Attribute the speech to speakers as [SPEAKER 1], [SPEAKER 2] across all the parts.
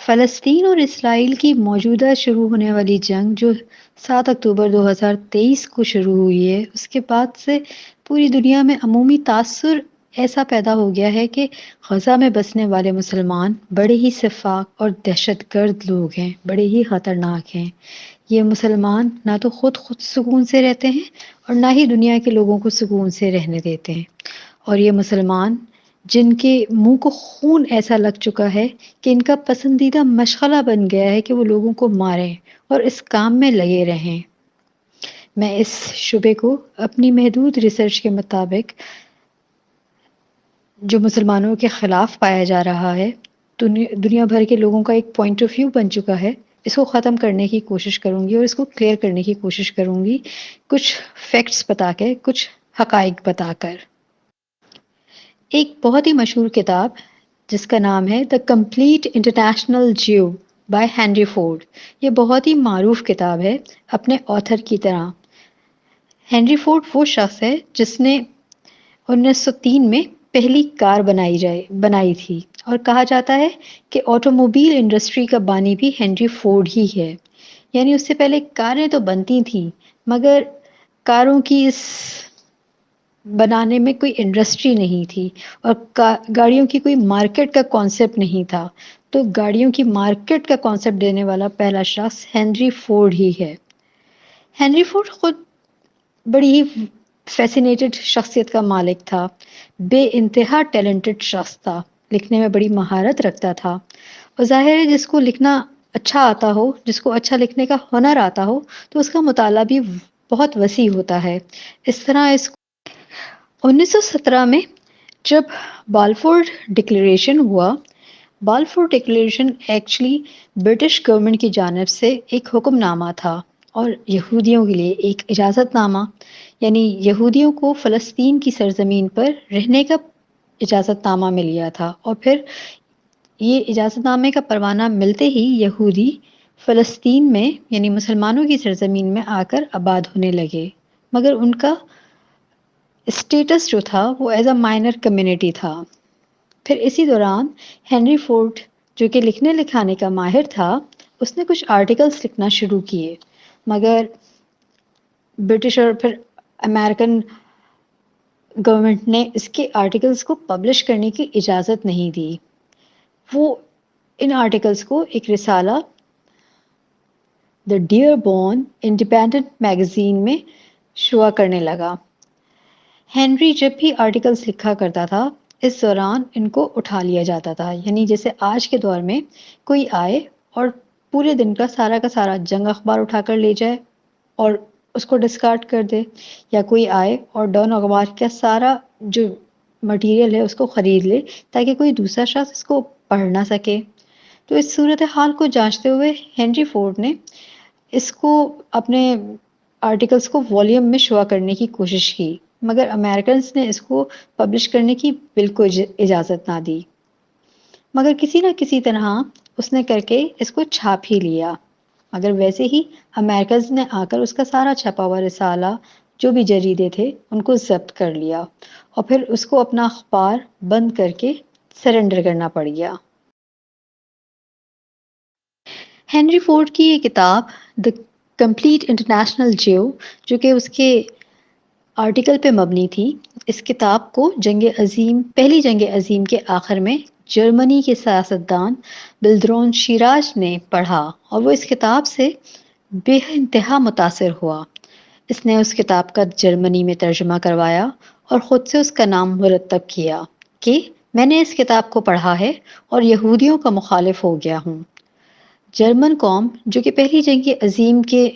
[SPEAKER 1] فلسطین اور اسرائیل کی موجودہ شروع ہونے والی جنگ جو 7 اکتوبر 2023 کو شروع ہوئی ہے، اس کے بعد سے پوری دنیا میں عمومی تاثر ایسا پیدا ہو گیا ہے کہ غزہ میں بسنے والے مسلمان بڑے ہی شفاق اور دہشت گرد لوگ ہیں، بڑے ہی خطرناک ہیں۔ یہ مسلمان نہ تو خود سکون سے رہتے ہیں اور نہ ہی دنیا کے لوگوں کو سکون سے رہنے دیتے ہیں، اور یہ مسلمان جن کے منہ کو خون ایسا لگ چکا ہے کہ ان کا پسندیدہ مشغلہ بن گیا ہے کہ وہ لوگوں کو ماریں اور اس کام میں لگے رہیں۔ میں اس شبے کو اپنی محدود ریسرچ کے مطابق جو مسلمانوں کے خلاف پایا جا رہا ہے، دنیا بھر کے لوگوں کا ایک پوائنٹ آف ویو بن چکا ہے، اس کو ختم کرنے کی کوشش کروں گی اور اس کو کلیئر کرنے کی کوشش کروں گی، کچھ فیکٹس بتا کے، کچھ حقائق بتا کر۔ ایک بہت ہی مشہور کتاب جس کا نام ہے the complete international Jew by Henry Ford, یہ بہت ہی معروف کتاب ہے اپنے آتھر کی طرح۔ ہینری فورڈ وہ شخص ہے جس نے 1903 میں پہلی کار بنائی تھی، اور کہا جاتا ہے کہ آٹوموبائل انڈسٹری کا بانی بھی ہینری فورڈ ہی ہے۔ یعنی اس سے پہلے کاریں تو بنتی تھیں، مگر کاروں کی اس بنانے میں کوئی انڈسٹری نہیں تھی، اور گاڑیوں کی کوئی مارکیٹ کا کانسیپٹ نہیں تھا۔ تو گاڑیوں کی مارکیٹ کا کانسیپٹ دینے والا پہلا شخص ہینری فورڈ ہی ہے۔ ہینری فورڈ خود بڑی ہی فیسینیٹڈ شخصیت کا مالک تھا، بے انتہا ٹیلنٹڈ شخص تھا، لکھنے میں بڑی مہارت رکھتا تھا، اور ظاہر ہے جس کو لکھنا اچھا آتا ہو، جس کو اچھا لکھنے کا ہنر آتا ہو، تو اس کا مطالعہ بھی بہت وسیع ہوتا ہے۔ اس طرح 1917 میں جب بالفور ڈکلیریشن ہوا، Balfour declaration actually British government کی جانب سے ایک حکم نامہ تھا اور یہودیوں کے لیے ایک اجازت نامہ، یعنی یہودیوں کو فلسطین کی سرزمین پر رہنے کا اجازت نامہ مل گیا تھا، اور پھر یہ اجازت نامے کا پروانہ ملتے ہی یہودی فلسطین میں یعنی مسلمانوں کی سرزمین میں آ کر آباد ہونے لگے، مگر ان کا اسٹیٹس جو تھا وہ ایز اے مائنر کمیونٹی تھا۔ پھر اسی دوران ہینری فورڈ جو کہ لکھنے لکھانے کا ماہر تھا، اس نے کچھ آرٹیکلز لکھنا شروع کیے، مگر برٹش اور پھر امریکن گورنمنٹ نے اس کے آرٹیکلز کو پبلش کرنے کی اجازت نہیں دی۔ وہ ان آرٹیکلز کو ایک رسالہ the deer born independent magazine میں شائع کرنے لگا۔ ہینری جب بھی آرٹیکلز لکھا کرتا تھا، اس دوران ان کو اٹھا لیا جاتا تھا، یعنی جیسے آج کے دور میں کوئی آئے اور پورے دن کا سارا جنگ اخبار اٹھا کر لے جائے اور اس کو ڈسکارڈ کر دے، یا کوئی آئے اور ڈان اخبار کا سارا جو مٹیریل ہے اس کو خرید لے تاکہ کوئی دوسرا شخص اس کو پڑھ نہ سکے۔ تو اس صورتحال کو جانچتے ہوئے ہینری فورڈ نے اس کو اپنے آرٹیکلز کو والیوم میں شائع کرنے کی کوشش کی، مگر امریکنز نے اس کو پبلش کرنے کی بالکل اجازت نہ دی، مگر کسی نہ کسی طرح اس نے کر کے اس کو چھاپ ہی لیا۔ مگر ویسے ہی امریکنز نے آ کر اس کا سارا چھپا ہوا رسالہ، جو بھی جریدے تھے، ان کو ضبط کر لیا، اور پھر اس کو اپنا اخبار بند کر کے سرنڈر کرنا پڑ گیا۔ ہینری فورڈ کی یہ کتاب دا کمپلیٹ انٹرنیشنل جیو، جو کہ اس کے آرٹیکل پہ مبنی تھی، اس کتاب کو پہلی جنگ عظیم کے آخر میں جرمنی کے سیاستدان بلدرون شیراز نے پڑھا، اور وہ اس کتاب سے بے انتہا متاثر ہوا۔ اس نے اس کتاب کا جرمنی میں ترجمہ کروایا اور خود سے اس کا نام مرتب کیا کہ میں نے اس کتاب کو پڑھا ہے اور یہودیوں کا مخالف ہو گیا ہوں۔ جرمن قوم جو کہ پہلی جنگ عظیم کے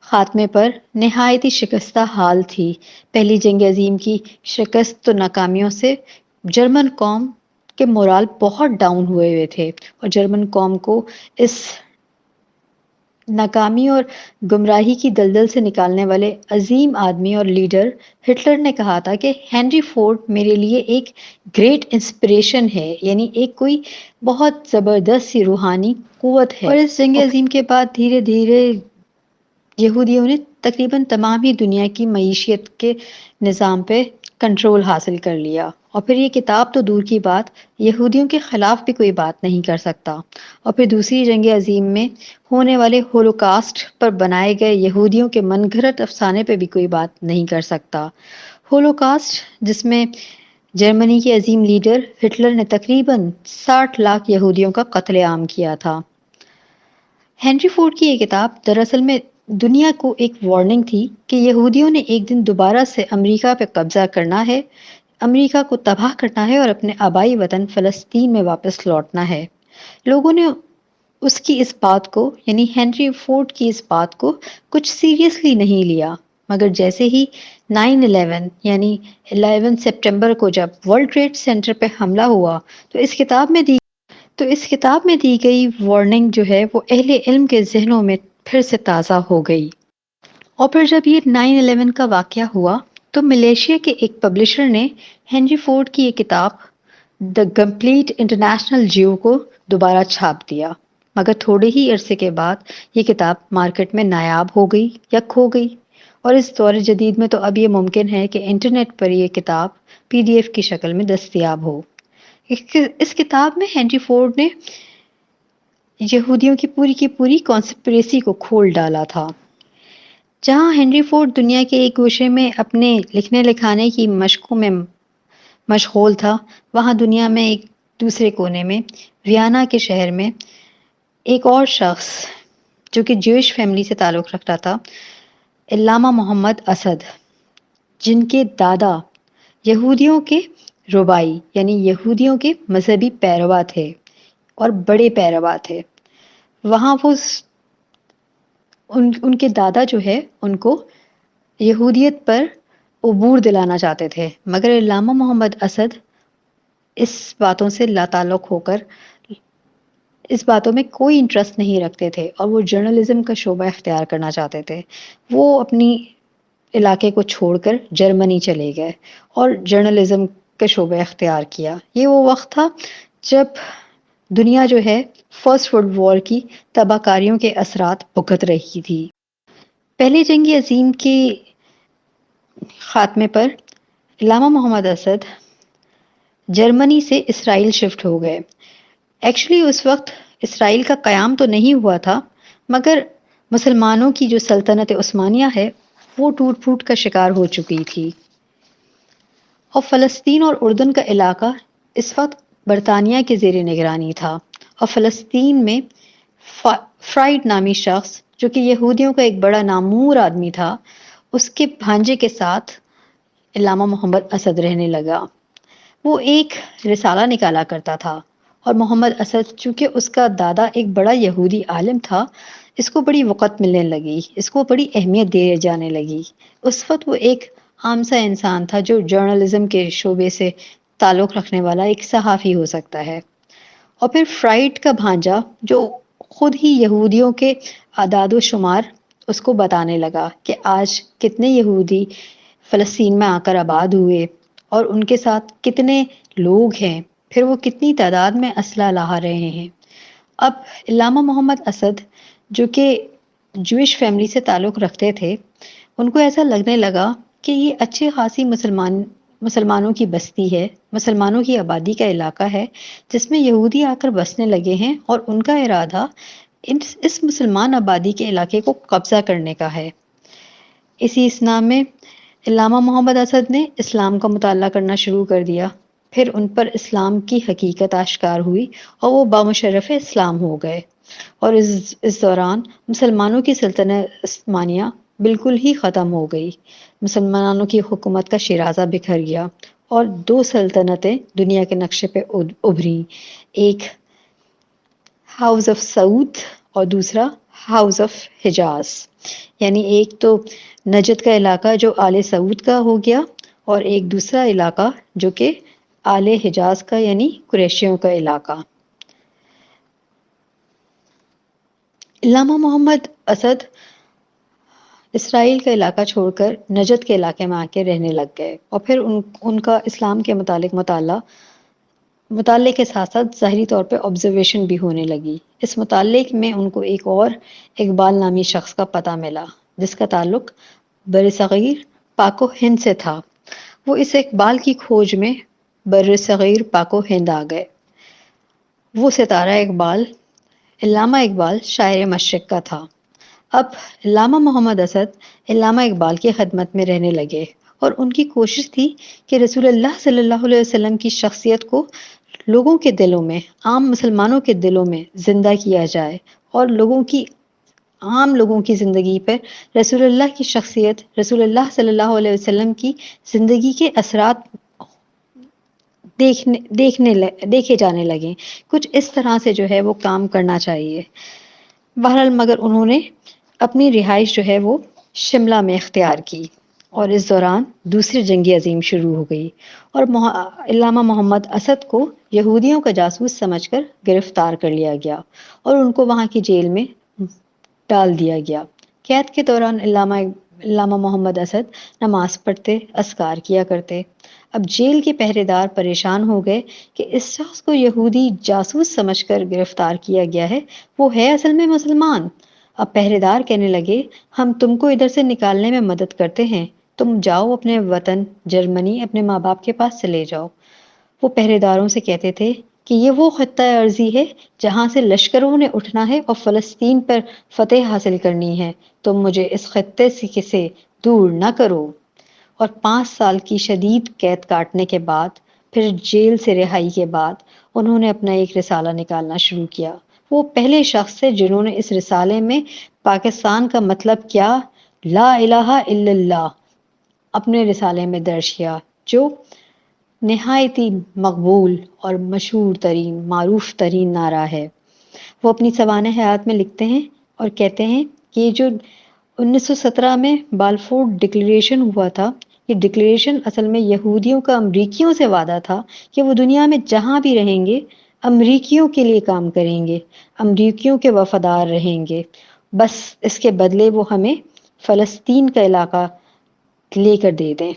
[SPEAKER 1] خاتمے پر نہایت ہی شکستہ حال تھی، پہلی جنگ عظیم کی شکست و ناکامیوں سے جرمن قوم کے مورال بہت ڈاؤن ہوئے تھے، اور جرمن قوم کو اس ناکامی اور گمراہی کی دلدل سے نکالنے والے عظیم آدمی اور لیڈر ہٹلر نے کہا تھا کہ ہینری فورڈ میرے لیے ایک گریٹ انسپریشن ہے، یعنی ایک کوئی بہت زبردست سی روحانی قوت ہے۔ اور اس جنگ عظیم کے بعد دھیرے دھیرے یہودیوں نے تقریباً تمام ہی دنیا کی معیشت کے نظام پہ کنٹرول حاصل کر لیا، اور پھر یہ کتاب تو دور کی بات، یہودیوں کے خلاف بھی کوئی بات نہیں کر سکتا، اور پھر دوسری جنگ عظیم میں ہونے والے ہولوکاسٹ پر بنائے گئے یہودیوں کے من گھڑت افسانے پہ بھی کوئی بات نہیں کر سکتا۔ ہولوکاسٹ، جس میں جرمنی کے عظیم لیڈر ہٹلر نے تقریباً 60 لاکھ یہودیوں کا قتل عام کیا تھا۔ ہنری فورڈ کی یہ کتاب دراصل میں دنیا کو ایک وارننگ تھی کہ یہودیوں نے ایک دن دوبارہ سے امریکہ پہ قبضہ کرنا ہے، امریکہ کو تباہ کرنا ہے اور اپنے آبائی وطن فلسطین میں واپس لوٹنا ہے۔ لوگوں نے اس کی اس بات کو، یعنی ہنری فورڈ کی اس بات کو کچھ سیریسلی نہیں لیا، مگر جیسے ہی 9/11 یعنی 11 سپٹمبر کو جب ورلڈ ٹریڈ سینٹر پہ حملہ ہوا تو اس کتاب میں دی گئی وارننگ جو ہے وہ اہل علم کے ذہنوں میں پھر سے تازہ ہو گئی۔ اور پھر جب یہ 9/11 کا واقعہ ہوا تو ملیشیا کے ایک پبلشر نے ہنری فورڈ کی یہ کتاب دی کمپلیٹ انٹرنیشنل جیو کو دوبارہ چھاپ دیا، مگر تھوڑے ہی عرصے کے بعد یہ کتاب مارکیٹ میں نایاب ہو گئی یا کھو گئی، اور اس دور جدید میں تو اب یہ ممکن ہے کہ انٹرنیٹ پر یہ کتاب PDF کی شکل میں دستیاب ہو۔ اس کتاب میں ہنری فورڈ نے یہودیوں کی پوری کانسپریسی کو کھول ڈالا تھا۔ جہاں ہنری فورڈ دنیا کے ایک گوشے میں اپنے لکھنے لکھانے کی مشقوں میں مشغول تھا، وہاں دنیا میں ایک دوسرے کونے میں ویانا کے شہر میں ایک اور شخص جو کہ جوئش فیملی سے تعلق رکھتا تھا، علامہ محمد اسد، جن کے دادا یہودیوں کے ربائی یعنی یہودیوں کے مذہبی پیروا تھے اور بڑے پیروا تھے، وہاں وہ ان کے دادا جو ہے ان کو یہودیت پر عبور دلانا چاہتے تھے، مگر علامہ محمد اسد اس باتوں سے لا تعلق ہو کر اس باتوں میں کوئی انٹرسٹ نہیں رکھتے تھے، اور وہ جرنلزم کا شعبہ اختیار کرنا چاہتے تھے۔ وہ اپنی علاقے کو چھوڑ کر جرمنی چلے گئے اور جرنلزم کا شعبہ اختیار کیا۔ یہ وہ وقت تھا جب دنیا جو ہے فرسٹ ورلڈ وار کی تباہ کاریوں کے اثرات بھگت رہی تھی۔ پہلی جنگ عظیم کے خاتمے پر علامہ محمد اسد جرمنی سے اسرائیل شفٹ ہو گئے۔ ایکچولی اس وقت اسرائیل کا قیام تو نہیں ہوا تھا، مگر مسلمانوں کی جو سلطنت عثمانیہ ہے وہ ٹوٹ پھوٹ کا شکار ہو چکی تھی، اور فلسطین اور اردن کا علاقہ اس وقت برطانیہ کے زیر نگرانی تھا، اور فلسطین میں فرائڈ نامی شخص جو کہ یہودیوں کا ایک بڑا نامور آدمی تھا، اس کے بھانجے کے ساتھ علامہ محمد اسد رہنے لگا۔ وہ ایک رسالہ نکالا کرتا تھا، اور محمد اسد چونکہ اس کا دادا ایک بڑا یہودی عالم تھا، اس کو بڑی وقت ملنے لگی، اس کو بڑی اہمیت دی جانے لگی۔ اس وقت وہ ایک عام سا انسان تھا جو جرنلزم کے شعبے سے تعلق رکھنے والا ایک صحافی ہو سکتا ہے۔ اور پھر فرائڈ کا بھانجا جو خود ہی یہودیوں کے اعداد و شمار اس کو بتانے لگا کہ آج کتنے یہودی فلسطین میں آ کر آباد ہوئے اور ان کے ساتھ کتنے لوگ ہیں، پھر وہ کتنی تعداد میں اسلحہ لا رہے ہیں۔ اب علامہ محمد اسد جو کہ جوئش فیملی سے تعلق رکھتے تھے، ان کو ایسا لگنے لگا کہ یہ اچھی خاصی مسلمانوں کی بستی ہے، مسلمانوں کی آبادی کا علاقہ ہے جس میں یہودی آ کر بسنے لگے ہیں، اور ان کا ارادہ اس مسلمان آبادی کے علاقے کو قبضہ کرنے کا ہے۔ اسی اسنا میں علامہ محمد اسد نے اسلام کا مطالعہ کرنا شروع کر دیا، پھر ان پر اسلام کی حقیقت آشکار ہوئی اور وہ بامشرف اسلام ہو گئے، اور اس دوران مسلمانوں کی سلطنت عثمانیہ بالکل ہی ختم ہو گئی، مسلمانوں کی حکومت کا شیرازہ بکھر گیا، اور دو سلطنتیں دنیا کے نقشے پہ ابھری، ایک ہاؤس آف سعود اور دوسرا ہاؤس آف حجاز، یعنی ایک تو نجد کا علاقہ جو آل سعود کا ہو گیا، اور ایک دوسرا علاقہ جو کہ آل حجاز کا یعنی قریشیوں کا علاقہ۔ علامہ محمد اسد اسرائیل کا علاقہ چھوڑ کر نجد کے علاقے میں آ کے رہنے لگ گئے، اور پھر ان کا اسلام کے متعلق مطالعے کے ساتھ ساتھ ظاہری طور پہ آبزرویشن بھی ہونے لگی۔ اس مطالعے میں ان کو ایک اور اقبال نامی شخص کا پتہ ملا جس کا تعلق برصغیر پاک و ہند سے تھا، وہ اس اقبال کی کھوج میں بر صغیر پاک و ہند آ گئے۔ وہ ستارہ اقبال علامہ اقبال شاعر مشرق کا تھا۔ اب علامہ محمد اسد علامہ اقبال کی خدمت میں رہنے لگے اور ان کی کوشش تھی کہ رسول اللہ صلی اللہ علیہ وسلم کی شخصیت کو لوگوں کے دلوں میں، عام مسلمانوں کے دلوں میں زندہ کیا جائے اور عام لوگوں کی زندگی پر رسول اللہ کی شخصیت، رسول اللہ صلی اللہ علیہ وسلم کی زندگی کے اثرات دیکھے جانے لگیں۔ کچھ اس طرح سے جو ہے وہ کام کرنا چاہیے۔ بہرحال مگر انہوں نے اپنی رہائش جو ہے وہ شملہ میں اختیار کی اور اس دوران دوسری جنگ عظیم شروع ہو گئی اور علامہ محمد اسد کو یہودیوں کا جاسوس سمجھ کر گرفتار کر لیا گیا اور ان کو وہاں کی جیل میں ڈال دیا گیا۔ قید کے دوران علامہ محمد اسد نماز پڑھتے، اذکار کیا کرتے۔ اب جیل کے پہرے دار پریشان ہو گئے کہ اس شخص کو یہودی جاسوس سمجھ کر گرفتار کیا گیا ہے، وہ ہے اصل میں مسلمان۔ اب پہرے دار کہنے لگے ہم تم کو ادھر سے نکالنے میں مدد کرتے ہیں، تم جاؤ اپنے وطن جرمنی اپنے ماں باپ کے پاس چلے جاؤ۔ وہ پہرے داروں سے کہتے تھے کہ یہ وہ خطہ عرضی ہے جہاں سے لشکروں نے اٹھنا ہے اور فلسطین پر فتح حاصل کرنی ہے، تم مجھے اس خطے سے دور نہ کرو۔ اور 5 سال کی شدید قید کاٹنے کے بعد، پھر جیل سے رہائی کے بعد، انہوں نے اپنا ایک رسالہ نکالنا شروع کیا۔ وہ پہلے شخص تھے جنہوں نے اس رسالے میں پاکستان کا مطلب کیا، لا الہ الا اللہ، اپنے رسالے میں درج کیا، جو نہایت ہی مقبول اور مشہور ترین، معروف ترین نعرہ ہے۔ وہ اپنی سوانح حیات میں لکھتے ہیں اور کہتے ہیں کہ یہ جو 1917 میں بالفور ڈکلیریشن ہوا تھا، یہ ڈکلیریشن اصل میں یہودیوں کا امریکیوں سے وعدہ تھا کہ وہ دنیا میں جہاں بھی رہیں گے امریکیوں کے لیے کام کریں گے، امریکیوں کے وفادار رہیں گے، بس اس کے بدلے وہ ہمیں فلسطین کا علاقہ لے کر دے دیں۔